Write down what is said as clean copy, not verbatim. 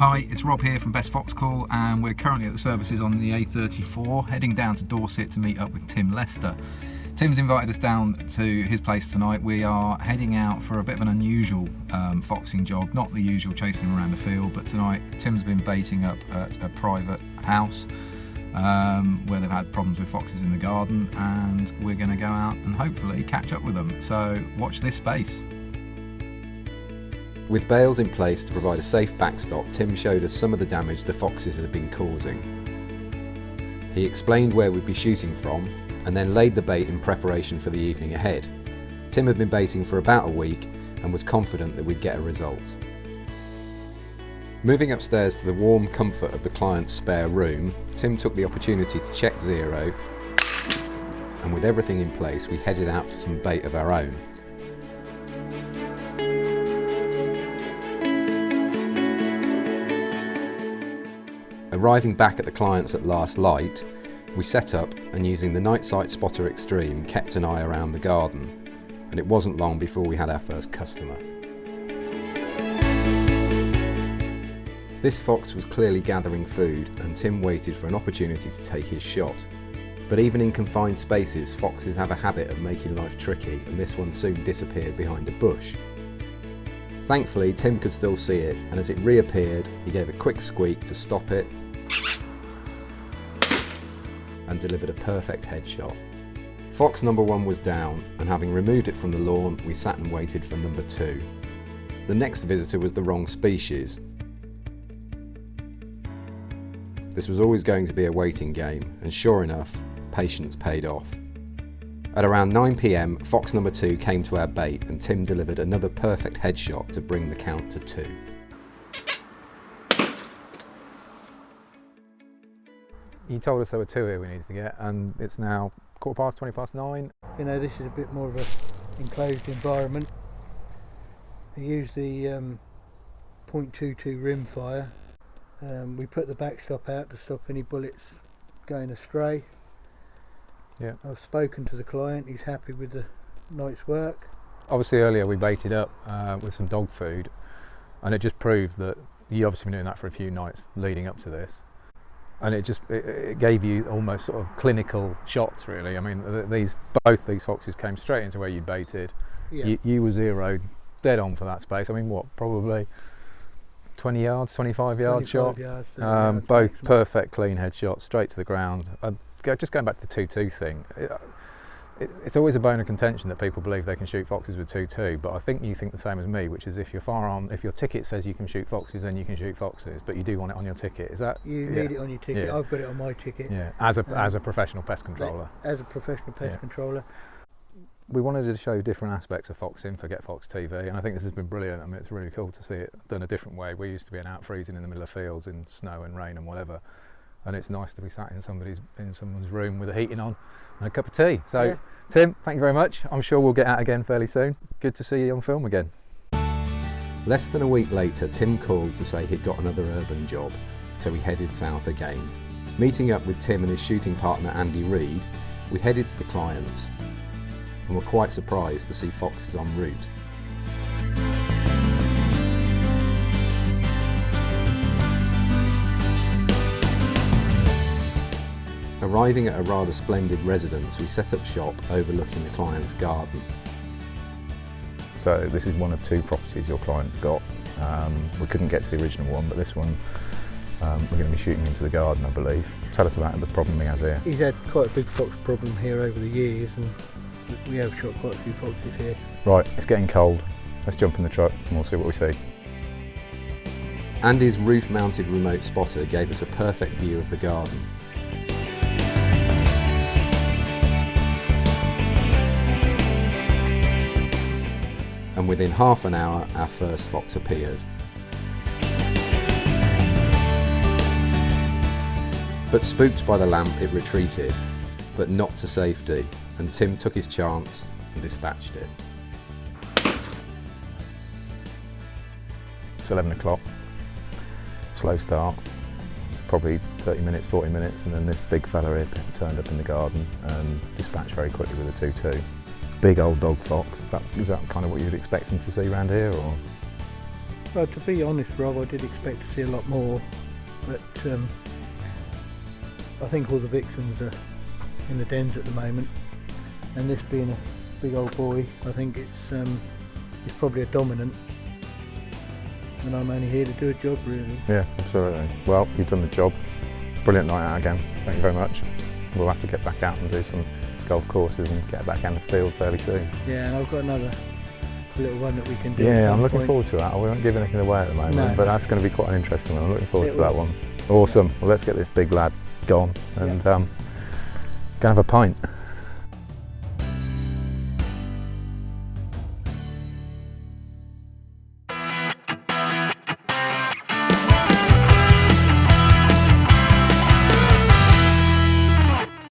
Hi, it's Rob here from Best Fox Call, and we're currently at the services on the A34, heading down to Dorset to meet up with Tim Lester. Tim's invited us down to his place tonight. We are heading out for a bit of an unusual foxing job, not the usual chasing him around the field, but tonight Tim's been baiting up at a private house where they've had problems with foxes in the garden, and we're going to go out and hopefully catch up with them. So watch this space. With bales in place to provide a safe backstop, Tim showed us some of the damage the foxes had been causing. He explained where we'd be shooting from, and then laid the bait in preparation for the evening ahead. Tim had been baiting for about a week and was confident that we'd get a result. Moving upstairs to the warm comfort of the client's spare room, Tim took the opportunity to check zero, and with everything in place we headed out for some bait of our own. Arriving back at the clients at last light, we set up and using the Night Sight Spotter Extreme kept an eye around the garden, and it wasn't long before we had our first customer. This fox was clearly gathering food, and Tim waited for an opportunity to take his shot. But even in confined spaces, foxes have a habit of making life tricky, and this one soon disappeared behind a bush. Thankfully, Tim could still see it, and as it reappeared, he gave a quick squeak to stop it and delivered a perfect headshot. Fox number one was down, and having removed it from the lawn, we sat and waited for number two. The next visitor was the wrong species. This was always going to be a waiting game, and sure enough, patience paid off. At around 9 PM, fox number two came to our bait, and Tim delivered another perfect headshot to bring the count to 2. You told us there were 2 here we needed to get, and it's now 9:15. You know, this is a bit more of an enclosed environment. I use the .22 rimfire. We put the backstop out to stop any bullets going astray. Yeah. I've spoken to the client, he's happy with the night's work. Obviously earlier we baited up with some dog food, and it just proved that you obviously been doing that for a few nights leading up to this. And it gave you almost sort of clinical shots, really. I mean, both these foxes came straight into where you baited. Yeah. You were zeroed dead on for that space. I mean, what, probably 20 yards, 25 yard shot? Yards, both maximum. perfect clean headshots, straight to the ground. Just going back to the 2-2 thing, it's always a bone of contention that people believe they can shoot foxes with 2-2, but I think you think the same as me, which is if your ticket says you can shoot foxes, then you can shoot foxes, but you do want it on your ticket. Is that? You need it on your ticket. Yeah. I've got it on my ticket. Yeah, as a professional pest controller. As a professional pest controller. We wanted to show different aspects of foxing for Get Fox TV, and I think this has been brilliant. I mean, it's really cool to see it done a different way. We used to be out freezing in the middle of fields in snow and rain and whatever, and it's nice to be sat in someone's room with the heating on and a cup of tea. So, yeah. Tim, thank you very much. I'm sure we'll get out again fairly soon. Good to see you on film again. Less than a week later, Tim called to say he'd got another urban job, so we headed south again. Meeting up with Tim and his shooting partner Andy Reid, we headed to the clients and were quite surprised to see foxes en route. Arriving at a rather splendid residence, we set up shop overlooking the client's garden. So this is one of 2 properties your client's got. We couldn't get to the original one, but this one we're going to be shooting into the garden, I believe. Tell us about the problem he has here. He's had quite a big fox problem here over the years, and we have shot quite a few foxes here. Right, it's getting cold. Let's jump in the truck and we'll see what we see. Andy's roof-mounted remote spotter gave us a perfect view of the garden. And within half an hour, our first fox appeared. But spooked by the lamp, it retreated, but not to safety, and Tim took his chance and dispatched it. It's 11 o'clock, slow start, probably 30 minutes, 40 minutes, and then this big fella here turned up in the garden and dispatched very quickly with a 2-2. Big old dog fox. Is that kind of what you'd expect him to see around here, or? Well, to be honest, Rob, I did expect to see a lot more, but I think all the vixens are in the dens at the moment, and this being a big old boy, I think it's probably a dominant, and I'm only here to do a job, really. Yeah, absolutely. Well, you've done the job. Brilliant night out again. Thank you very much. We'll have to get back out and do some golf courses and get back out in the field fairly soon. Yeah, and I've got another little one that we can do. Yeah, at some I'm looking point. forward to that. I won't give anything away at the moment, No. but that's going to be quite an interesting one. I'm looking forward It to that will. one. Awesome. Well, let's get this big lad gone and go and have a pint.